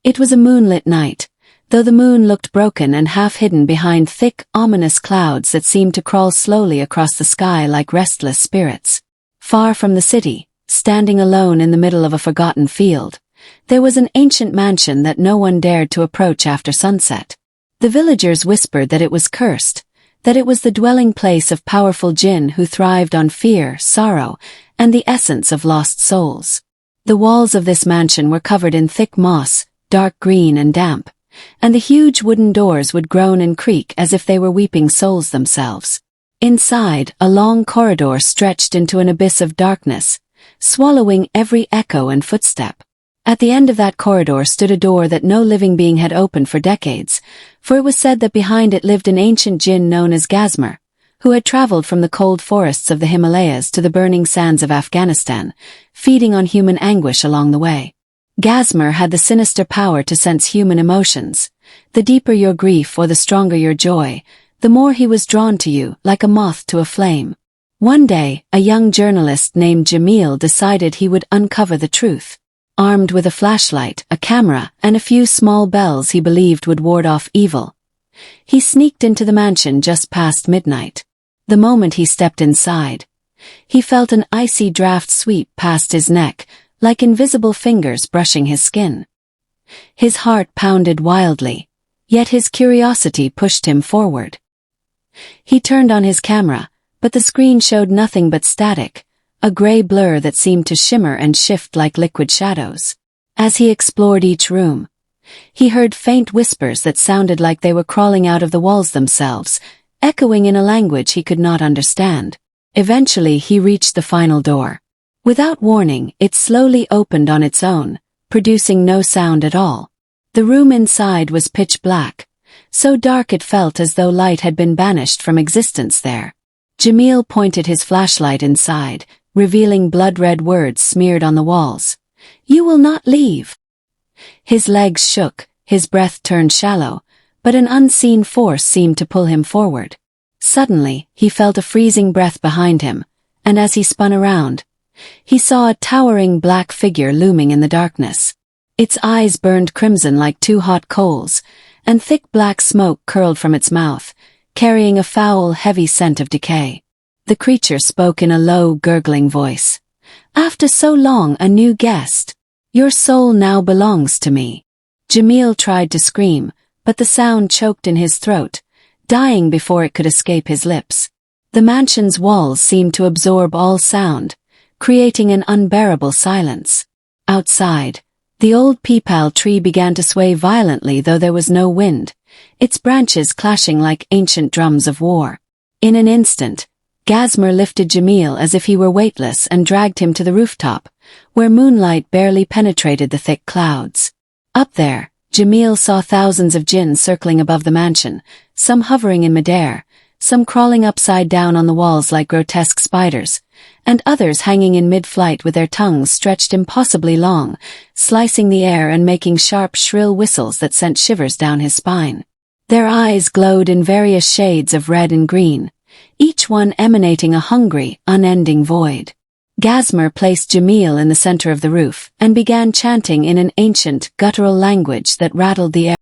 It was a moonlit night, though the moon looked broken and half hidden behind thick, ominous clouds that seemed to crawl slowly across the sky like restless spirits. Far from the city, standing alone in the middle of a forgotten field, there was an ancient mansion that no one dared to approach after sunset. The villagers whispered that it was cursed, that it was the dwelling place of powerful Jinn who thrived on fear, sorrow, and the essence of lost souls. The walls of this mansion were covered in thick moss, dark green and damp, and the huge wooden doors would groan and creak as if they were weeping souls themselves. Inside, a long corridor stretched into an abyss of darkness, swallowing every echo and footstep. At the end of that corridor stood a door that no living being had opened for decades, for it was said that behind it lived an ancient Jinn known as Ghazmar, who had traveled from the cold forests of the Himalayas to the burning sands of Afghanistan, feeding on human anguish along the way. Ghazmar had the sinister power to sense human emotions. The deeper your grief or the stronger your joy, the more he was drawn to you, like a moth to a flame. One day, a young journalist named Jamil decided he would uncover the truth. Armed with a flashlight, a camera, and a few small bells he believed would ward off evil, he sneaked into the mansion just past midnight. The moment he stepped inside, he felt an icy draft sweep past his neck, like invisible fingers brushing his skin. His heart pounded wildly, yet his curiosity pushed him forward. He turned on his camera, but the screen showed nothing but static, a gray blur that seemed to shimmer and shift like liquid shadows. As he explored each room, he heard faint whispers that sounded like they were crawling out of the walls themselves, echoing in a language he could not understand. Eventually he reached the final door. Without warning, it slowly opened on its own, producing no sound at all. The room inside was pitch black, so dark it felt as though light had been banished from existence there. Jamil pointed his flashlight inside, revealing blood-red words smeared on the walls. "You will not leave." His legs shook, his breath turned shallow, but an unseen force seemed to pull him forward. Suddenly, he felt a freezing breath behind him, and as he spun around, he saw a towering black figure looming in the darkness. Its eyes burned crimson like two hot coals, and thick black smoke curled from its mouth, carrying a foul, heavy scent of decay. The creature spoke in a low, gurgling voice. "After so long, a new guest. Your soul now belongs to me." Jamil tried to scream, but the sound choked in his throat, dying before it could escape his lips. The mansion's walls seemed to absorb all sound, creating an unbearable silence. Outside, the old peepal tree began to sway violently though there was no wind, its branches clashing like ancient drums of war. In an instant, Ghazmar lifted Jamil as if he were weightless and dragged him to the rooftop, where moonlight barely penetrated the thick clouds. Up there, Jamil saw thousands of Jinn circling above the mansion, some hovering in midair, some crawling upside down on the walls like grotesque spiders, and others hanging in mid-flight with their tongues stretched impossibly long, slicing the air and making sharp, shrill whistles that sent shivers down his spine. Their eyes glowed in various shades of red and green, each one emanating a hungry, unending void. Ghazmar placed Jamil in the center of the roof and began chanting in an ancient, guttural language that rattled the air.